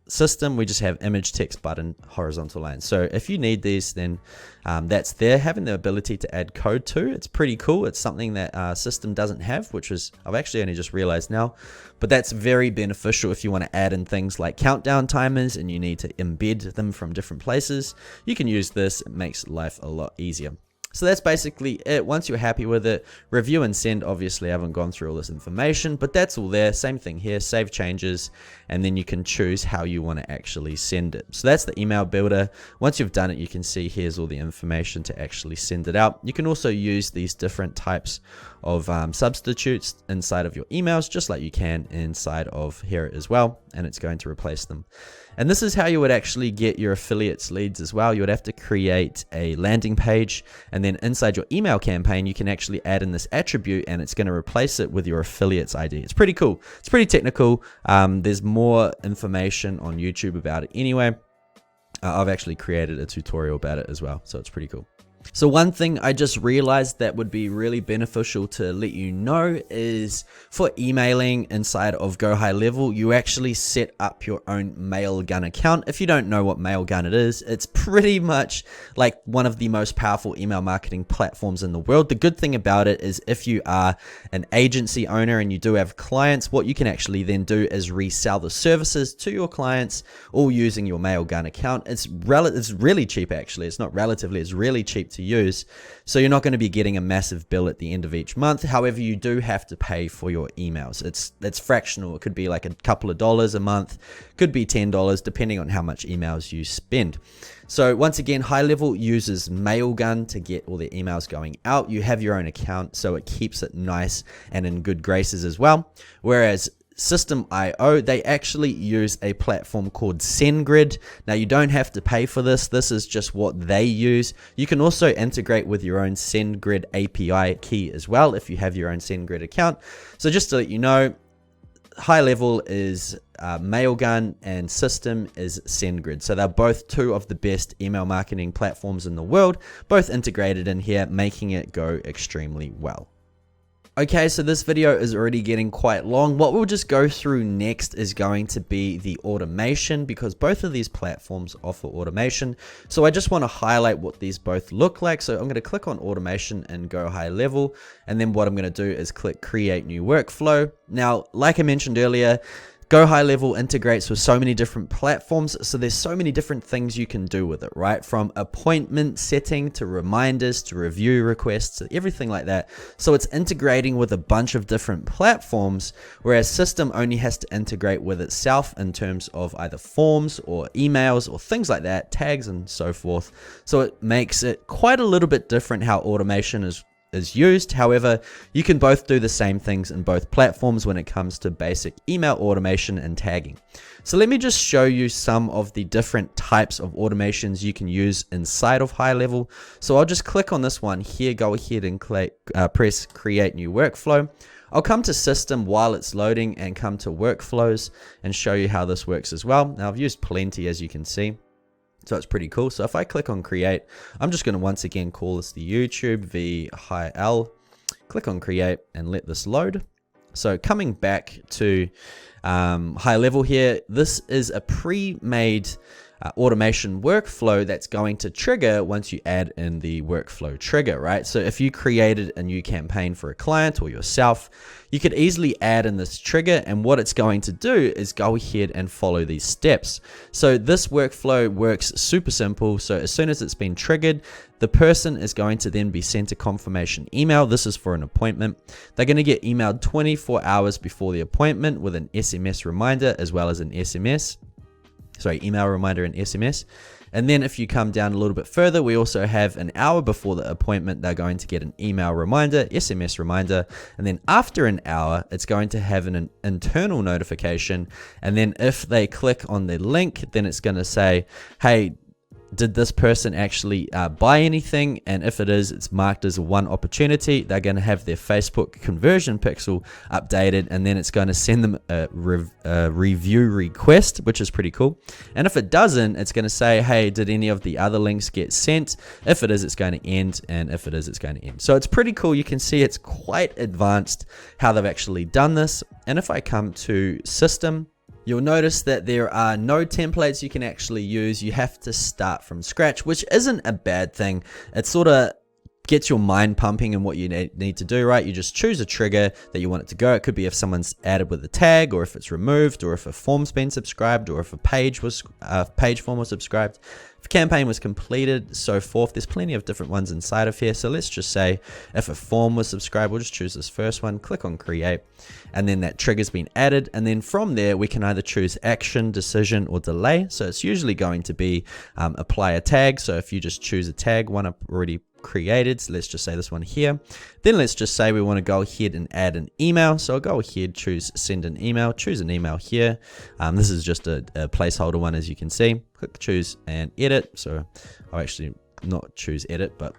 Systeme, we just have image, text, button, horizontal line. So if you need these, then that's there. Having the ability to add code too, it's pretty cool. It's something that Systeme doesn't have, which is, I've actually only just realized now, but that's very beneficial if you want to add in things like countdown timers and you need to embed them from different places. You can use this. It makes life a lot easier. So that's basically it. Once you're happy with it, review and send. Obviously, I haven't gone through all this information, but that's all there. Same thing here, save changes, and then you can choose how you want to actually send it. So that's the email builder. Once you've done it, you can see here's all the information to actually send it out. You can also use these different types of substitutes inside of your emails, just like you can inside of here as well, and it's going to replace them. And this is how you would actually get your affiliates leads as well. You would have to create a landing page, and then inside your email campaign, you can actually add in this attribute and it's going to replace it with your affiliates ID. It's pretty cool. It's pretty technical. There's more information on YouTube about it anyway. I've actually created a tutorial about it as well, so it's pretty cool. So one thing I just realized that would be really beneficial to let you know is for emailing inside of GoHighLevel, you actually set up your own Mailgun account. If you don't know what Mailgun it is, it's pretty much like one of the most powerful email marketing platforms in the world. The good thing about it is if you are an agency owner and you do have clients, what you can actually then do is resell the services to your clients all using your Mailgun account. It's really cheap actually. It's not relatively, it's really cheap to use. So you're not going to be getting a massive bill at the end of each month. However, you do have to pay for your emails. It's fractional. It could be like a couple of dollars a month, could be $10 depending on how much emails you spend. So once again, HighLevel uses Mailgun to get all the emails going out. You have your own account, so it keeps it nice and in good graces as well. Whereas Systeme.io, they actually use a platform called SendGrid. Now you don't have to pay for this. This is just what they use. You can also integrate with your own SendGrid API key as well if you have your own SendGrid account. So just to let you know, HighLevel is Mailgun and Systeme is SendGrid. So they're both two of the best email marketing platforms in the world, both integrated in here, making it go extremely well. Okay, so this video is already getting quite long. What we'll just go through next is going to be the automation, because both of these platforms offer automation. So I just want to highlight what these both look like. So I'm going to click on automation and GoHighLevel. And then what I'm going to do is click create new workflow. Now, like I mentioned earlier, GoHighLevel integrates with so many different platforms, so there's so many different things you can do with it, right? From appointment setting to reminders to review requests to everything like that. So it's integrating with a bunch of different platforms, whereas Systeme only has to integrate with itself in terms of either forms or emails or things like that, tags and so forth. So it makes it quite a little bit different how automation is used. However, you can both do the same things in both platforms when it comes to basic email automation and tagging. So let me just show you some of the different types of automations you can use inside of HighLevel. So I'll just click on this one here, go ahead and press create new workflow. I'll come to Systeme while it's loading and come to workflows and show you how this works as well. Now I've used plenty, as you can see. So it's pretty cool. So if I click on create, I'm just going to once again call this the YouTube VHL. Click on create and let this load. So coming back to HighLevel here, this is a pre-made automation workflow that's going to trigger once you add in the workflow trigger, right? So if you created a new campaign for a client or yourself, you could easily add in this trigger, and what it's going to do is go ahead and follow these steps. So this workflow works super simple. So as soon as it's been triggered, the person is going to then be sent a confirmation email. This is for an appointment. They're going to get emailed 24 hours before the appointment with an SMS reminder as well as an email reminder and SMS. And then if you come down a little bit further, we also have an hour before the appointment, they're going to get an email reminder, SMS reminder. And then after an hour, it's going to have an internal notification. And then if they click on the link, then it's going to say, hey, did this person actually buy anything? And if it is, it's marked as a one opportunity. They're going to have their Facebook conversion pixel updated, and then it's going to send them a review request, which is pretty cool. And if it doesn't, it's going to say, hey, did any of the other links get sent? If it is, it's going to end, and if it is, it's going to end. So it's pretty cool. You can see it's quite advanced how they've actually done this. And if I come to Systeme, you'll notice that there are no templates you can actually use. You have to start from scratch, which isn't a bad thing. It sort of gets your mind pumping in what you need to do, right? You just choose a trigger that you want it to go. It could be if someone's added with a tag, or if it's removed, or if a form's been subscribed, or if a page form was subscribed, if a campaign was completed, so forth. There's plenty of different ones inside of here. So let's just say if a form was subscribed, we'll just choose this first one, click on create, and then that trigger's been added. And then from there, we can either choose action, decision, or delay. So it's usually going to be apply a tag. So if you just choose a tag, one I've already created, so let's just say this one here, then let's just say we want to go ahead and add an email. So I'll go ahead, choose send an email, choose an email here. This is just a placeholder one, as you can see. Click choose and edit. So I'll actually not choose edit, but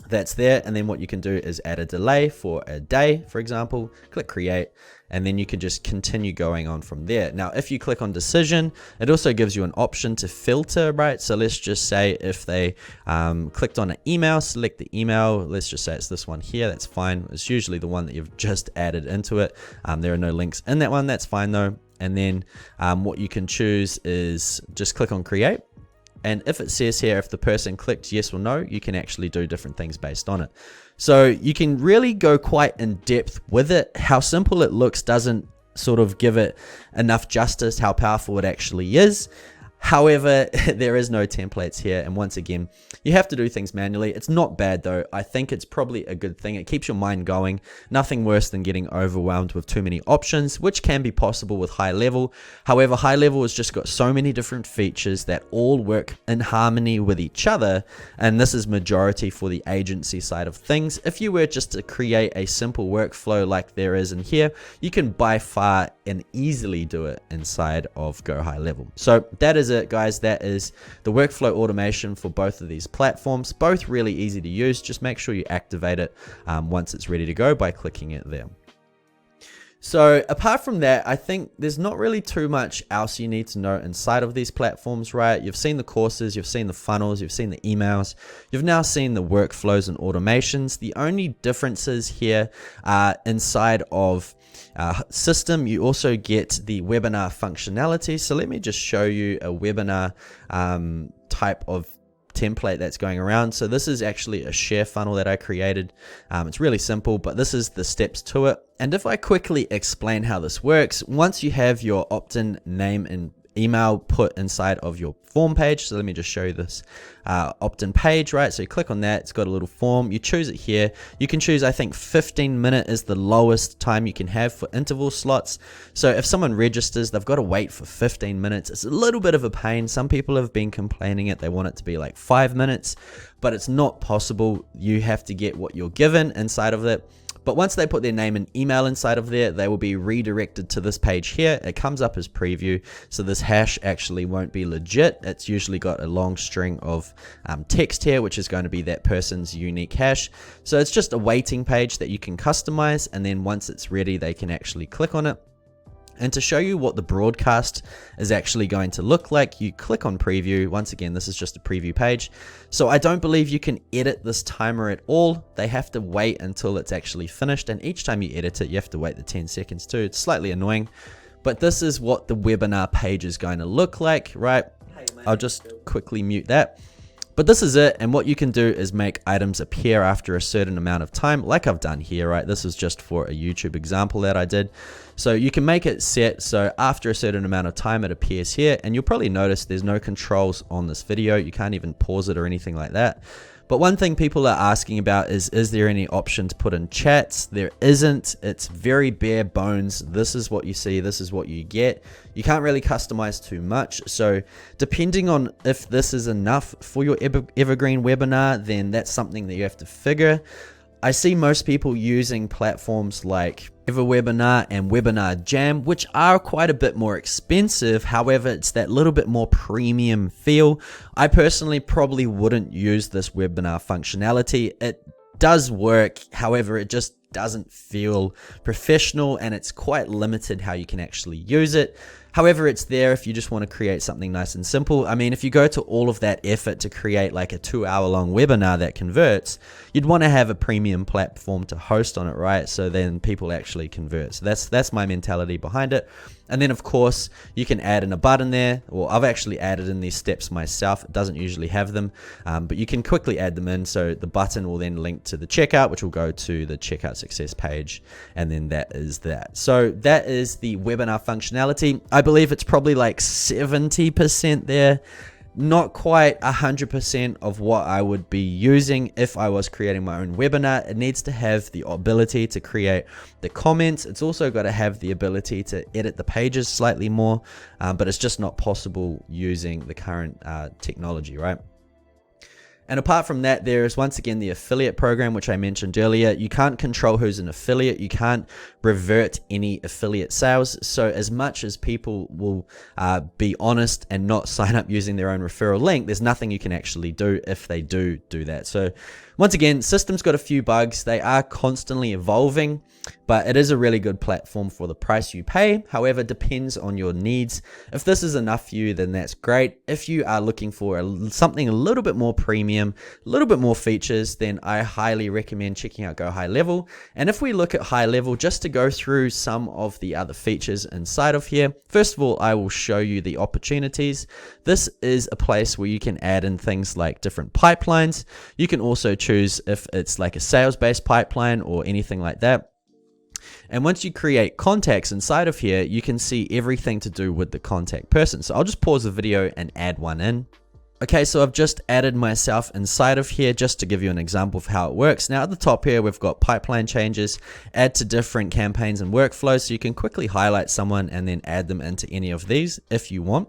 that's there. And then what you can do is add a delay for a day, for example, click create, and then you can just continue going on from there. Now, if you click on decision, it also gives you an option to filter, right? So let's just say if they clicked on an email, select the email. Let's just say it's this one here. That's fine. It's usually the one that you've just added into it. There are no links in that one. That's fine though. And then what you can choose is just click on create. And if it says here, if the person clicked yes or no, you can actually do different things based on it. So you can really go quite in depth with it. How simple it looks doesn't sort of give it enough justice how powerful it actually is. However, there is no templates here, and once again, you have to do things manually. It's not bad though. I think it's probably a good thing. It keeps your mind going. Nothing worse than getting overwhelmed with too many options, which can be possible with GoHighLevel. However, GoHighLevel has just got so many different features that all work in harmony with each other, and this is majority for the agency side of things. If you were just to create a simple workflow like there is in here, you can by far and easily do it inside of GoHighLevel. So that is it, guys. That is the workflow automation for both of these platforms. Both really easy to use. Just make sure you activate it once it's ready to go by clicking it there. So apart from that, I think there's not really too much else you need to know inside of these platforms, right? You've seen the courses, you've seen the funnels, you've seen the emails, you've now seen the workflows and automations. The only differences here are inside of Systeme. You also get the webinar functionality. So let me just show you a webinar type of template that's going around. So this is actually a share funnel that I created. It's really simple, but this is the steps to it. And if I quickly explain how this works, once you have your opt-in name and email put inside of your form page, so let me just show you this opt-in page, right? So you click on that, it's got a little form, you choose it here. You can choose, I think 15-minute is the lowest time you can have for interval slots. So if someone registers, they've got to wait for 15 minutes. It's a little bit of a pain. Some people have been complaining it, they want it to be like 5 minutes, but it's not possible. You have to get what you're given inside of it. But once they put their name and email inside of there, they will be redirected to this page here. It comes up as preview. So this hash actually won't be legit. It's usually got a long string of text here, which is going to be that person's unique hash. So it's just a waiting page that you can customize. And then once it's ready, they can actually click on it. And to show you what the broadcast is actually going to look like, you click on preview. Once again, this is just a preview page. So I don't believe you can edit this timer at all. They have to wait until it's actually finished. And each time you edit it, you have to wait the 10 seconds too. It's slightly annoying, but this is what the webinar page is going to look like, right? I'll just quickly mute that. But this is it, and what you can do is make items appear after a certain amount of time, like I've done here, right? This is just for a YouTube example that I did. So you can make it set, so after a certain amount of time it appears here, and you'll probably notice there's no controls on this video. You can't even pause it or anything like that. But one thing people are asking about is there any option to put in chats? There isn't. It's very bare bones. This is what you see. This is what you get. You can't really customize too much. So depending on if this is enough for your evergreen webinar, then that's something that you have to figure. I see most people using platforms like EverWebinar and Webinar Jam, which are quite a bit more expensive. However, it's that little bit more premium feel. I personally probably wouldn't use this webinar functionality. It does work, however, it just doesn't feel professional and it's quite limited how you can actually use it. However, it's there if you just want to create something nice and simple. I mean, if you go to all of that effort to create like a 2-hour-long webinar that converts, you'd want to have a premium platform to host on it, right? So then people actually convert. So that's my mentality behind it. And then of course you can add in a button there. Well, I've actually added in these steps myself. It doesn't usually have them, but you can quickly add them in. So the button will then link to the checkout, which will go to the checkout success page. And then that is that. So that is the webinar functionality. I believe it's probably like 70% there. Not quite 100% of what I would be using if I was creating my own webinar. It needs to have the ability to create the comments. It's also got to have the ability to edit the pages slightly more, but it's just not possible using the current technology, right? And apart from that, there is once again the affiliate program, which I mentioned earlier. You can't control who's an affiliate. You can't revert any affiliate sales. So as much as people will be honest and not sign up using their own referral link, there's nothing you can actually do if they do that. So once again, Systeme's got a few bugs. They are constantly evolving, but it is a really good platform for the price you pay. However, it depends on your needs. If this is enough for you, then that's great. If you are looking for something a little bit more premium, a little bit more features, then I highly recommend checking out GoHighLevel. And if we look at HighLevel, just to go through some of the other features inside of here, first of all, I will show you the opportunities. This is a place where you can add in things like different pipelines. You can also choose if it's like a sales-based pipeline or anything like that. And once you create contacts inside of here, you can see everything to do with the contact person. So I'll just pause the video and add one in. Okay, so I've just added myself inside of here just to give you an example of how it works. Now at the top here, we've got pipeline changes, add to different campaigns and workflows. So you can quickly highlight someone and then add them into any of these if you want.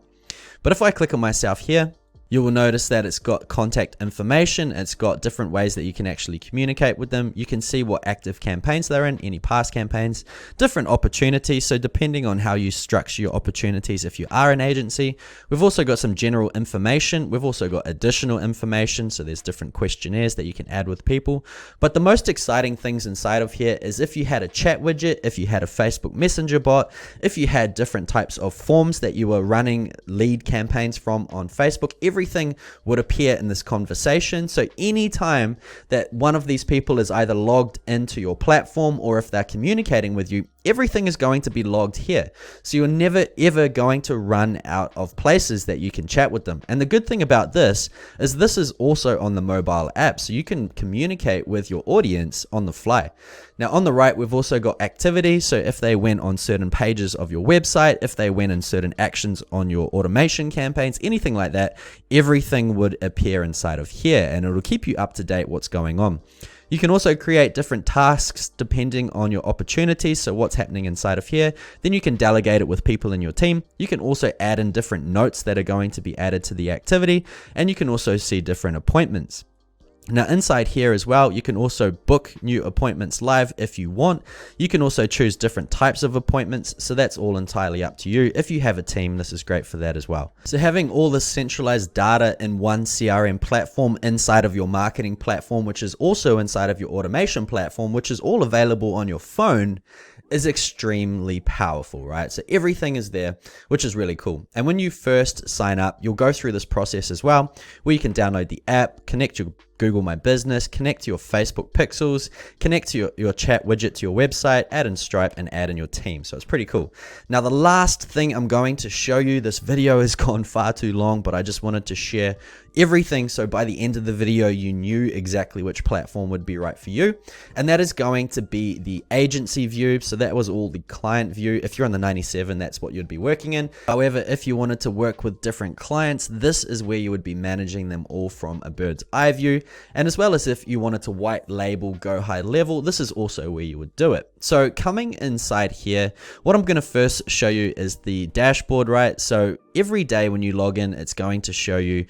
But if I click on myself here, you will notice that it's got contact information. It's got different ways that you can actually communicate with them. You can see what active campaigns they're in, any past campaigns, different opportunities. So depending on how you structure your opportunities, if you are an agency, we've also got some general information. We've also got additional information. So there's different questionnaires that you can add with people. But the most exciting things inside of here is if you had a chat widget, if you had a Facebook Messenger bot, if you had different types of forms that you were running lead campaigns from on Facebook, everything would appear in this conversation. So anytime that one of these people is either logged into your platform or if they're communicating with you, everything is going to be logged here. So you're never ever going to run out of places that you can chat with them. And the good thing about this is also on the mobile app. So you can communicate with your audience on the fly. Now on the right, we've also got activity. So if they went on certain pages of your website, if they went in certain actions on your automation campaigns, anything like that, everything would appear inside of here and it'll keep you up to date what's going on. You can also create different tasks depending on your opportunities. So what's happening inside of here, then you can delegate it with people in your team. You can also add in different notes that are going to be added to the activity, and you can also see different appointments. Now inside here as well, you can also book new appointments live if you want. You can also choose different types of appointments. So that's all entirely up to you. If you have a team, this is great for that as well. So having all this centralized data in one CRM platform inside of your marketing platform, which is also inside of your automation platform, which is all available on your phone, is extremely powerful, right? So everything is there, which is really cool. And when you first sign up, you'll go through this process as well, where you can download the app, connect your Google My Business, connect to your Facebook pixels, connect to your chat widget to your website, add in Stripe, and add in your team. So it's pretty cool. Now, the last thing I'm going to show you, this video has gone far too long, but I just wanted to share everything. So by the end of the video, you knew exactly which platform would be right for you. And that is going to be the agency view. So that was all the client view. If you're on the 97, that's what you'd be working in. However, if you wanted to work with different clients, this is where you would be managing them all from a bird's eye view. And as well as if you wanted to white label GoHighLevel, this is also where you would do it. So coming inside here, what I'm going to first show you is the dashboard, right? So every day when you log in, it's going to show you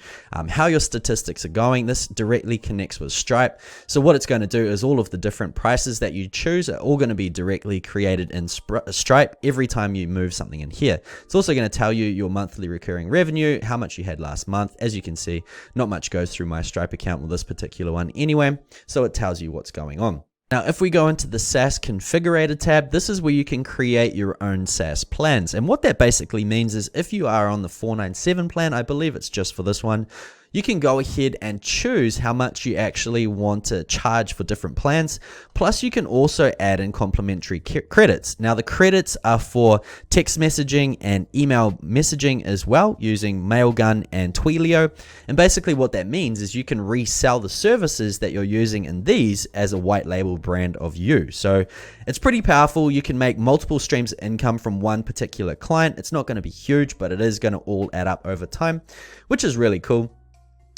how your statistics are going. This directly connects with Stripe. So what it's going to do is all of the different prices that you choose are all going to be directly created in Stripe every time you move something in here. It's also going to tell you your monthly recurring revenue, how much you had last month. As you can see, not much goes through my Stripe account with this particular one anyway, so it tells you what's going on. Now, if we go into the SaaS configurator tab, this is where you can create your own SaaS plans. And what that basically means is if you are on the 497 plan, I believe it's just for this one, you can go ahead and choose how much you actually want to charge for different plans. Plus, you can also add in complimentary credits. Now, the credits are for text messaging and email messaging as well, using Mailgun and Twilio. And basically what that means is you can resell the services that you're using in these as a white label brand of you. So it's pretty powerful. You can make multiple streams of income from one particular client. It's not going to be huge, but it is going to all add up over time, which is really cool.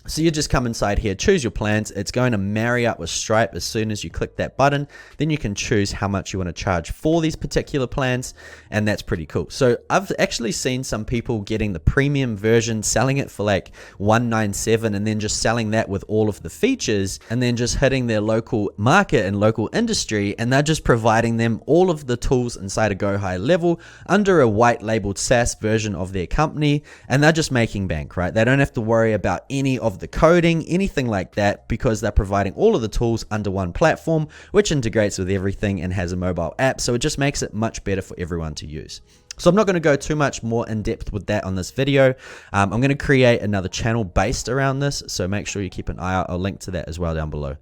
So you just come inside here, choose your plans. It's going to marry up with Stripe as soon as you click that button. Then you can choose how much you want to charge for these particular plans, and that's pretty cool. So I've actually seen some people getting the premium version, selling it for like $197, and then just selling that with all of the features, and then just hitting their local market and local industry, and they're just providing them all of the tools inside of GoHighLevel under a white labeled SaaS version of their company, and they're just making bank, right? They don't have to worry about any of the coding, anything like that, because they're providing all of the tools under one platform, which integrates with everything and has a mobile app. So it just makes it much better for everyone to use. So I'm not going to go too much more in depth with that on this video. I'm going to create another channel based around this, so make sure you keep an eye out. I'll link to that as well down below.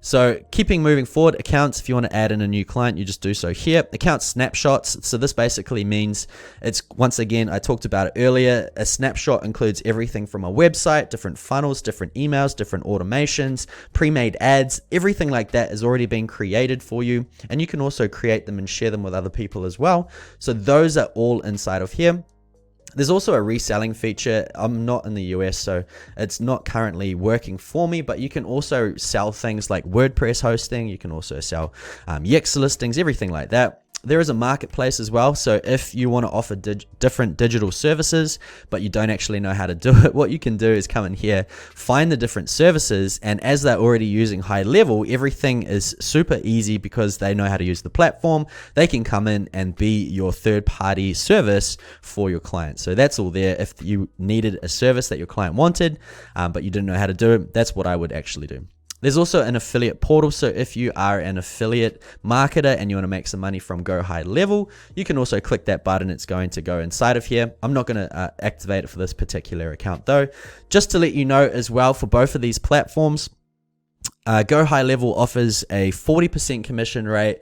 So keeping moving forward, accounts, if you want to add in a new client, you just do so here. Account snapshots. So this basically means it's, once again, I talked about it earlier, a snapshot includes everything from a website, different funnels, different emails, different automations, pre-made ads, everything like that has already been created for you. And you can also create them and share them with other people as well. So those are all inside of here. There's also a reselling feature. I'm not in the US, so it's not currently working for me, but you can also sell things like WordPress hosting. You can also sell Yext listings, everything like that. There is a marketplace as well, so if you want to offer different digital services, but you don't actually know how to do it, what you can do is come in here, find the different services, and as they're already using GoHighLevel, everything is super easy because they know how to use the platform. They can come in and be your third-party service for your client. So that's all there. If you needed a service that your client wanted, but you didn't know how to do it, that's what I would actually do. There's also an affiliate portal, so if you are an affiliate marketer and you want to make some money from GoHighLevel, you can also click that button. It's going to go inside of here. I'm not going to activate it for this particular account though. Just to let you know as well, for both of these platforms, GoHighLevel offers a 40% commission rate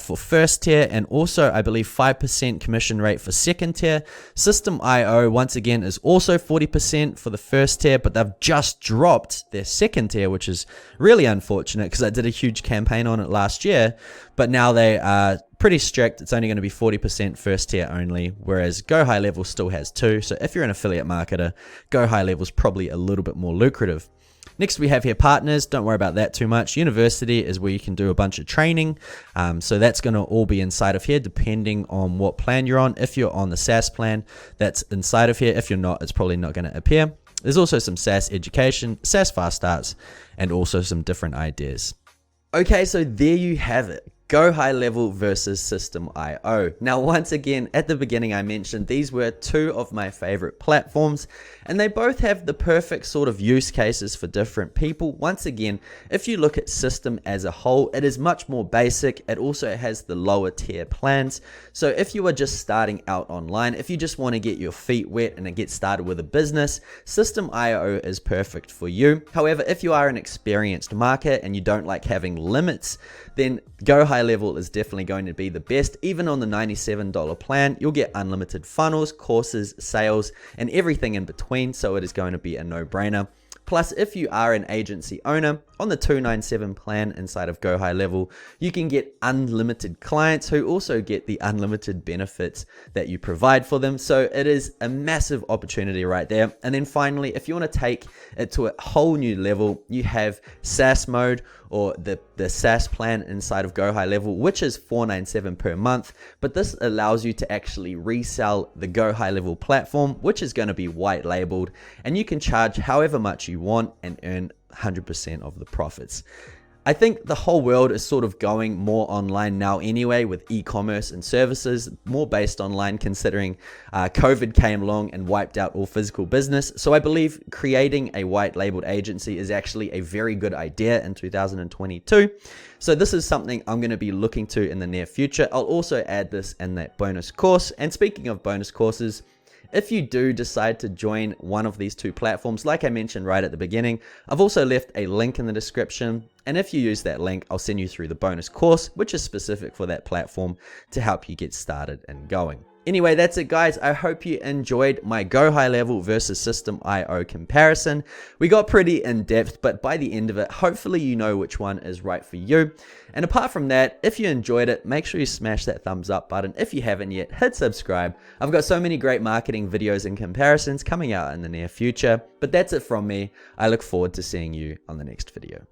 for first tier, and also I believe 5% commission rate for second tier. Systeme, once again, is also 40% for the first tier, but they've just dropped their second tier, which is really unfortunate because I did a huge campaign on it last year, but now they are pretty strict. It's only going to be 40% first tier only, whereas GoHighLevel still has 2. So if you're an affiliate marketer, GoHighLevel is probably a little bit more lucrative. Next, we have here partners. Don't worry about that too much. University is where you can do a bunch of training. So that's going to all be inside of here, depending on what plan you're on. If you're on the SaaS plan, that's inside of here. If you're not, it's probably not going to appear. There's also some SaaS education, SaaS fast starts, and also some different ideas. Okay, so there you have it. GoHighLevel versus Systeme. Now, once again, at the beginning I mentioned these were two of my favorite platforms, and they both have the perfect sort of use cases for different people. Once again, if you look at Systeme as a whole, it is much more basic. It also has the lower tier plans. So if you are just starting out online, if you just want to get your feet wet and get started with a business, Systeme is perfect for you. However, if you are an experienced marketer and you don't like having limits, then GoHighLevel is definitely going to be the best. Even on the $97 plan, you'll get unlimited funnels, courses, sales, and everything in between, so it is going to be a no-brainer. Plus, if you are an agency owner On the 297 plan inside of GoHighLevel, you can get unlimited clients who also get the unlimited benefits that you provide for them. So it is a massive opportunity right there. And then finally, if you want to take it to a whole new level, you have SaaS mode, or the SaaS plan inside of GoHighLevel, which is $497 per month. But this allows you to actually resell the GoHighLevel platform, which is going to be white labeled, and you can charge however much you want and earn 100% of the profits. I think the whole world is sort of going more online now anyway, with e-commerce and services, more based online, considering COVID came along and wiped out all physical business. So I believe creating a white labeled agency is actually a very good idea in 2022. So this is something I'm going to be looking to in the near future. I'll also add this in that bonus course. And speaking of bonus courses, if you do decide to join one of these two platforms, like I mentioned right at the beginning, I've also left a link in the description. And if you use that link, I'll send you through the bonus course, which is specific for that platform to help you get started and going. Anyway, that's it, guys. I hope you enjoyed my GoHighLevel versus Systeme.io comparison. We got pretty in-depth, but by the end of it, hopefully you know which one is right for you. And apart from that, if you enjoyed it, make sure you smash that thumbs up button. If you haven't yet, hit subscribe. I've got so many great marketing videos and comparisons coming out in the near future. But that's it from me. I look forward to seeing you on the next video.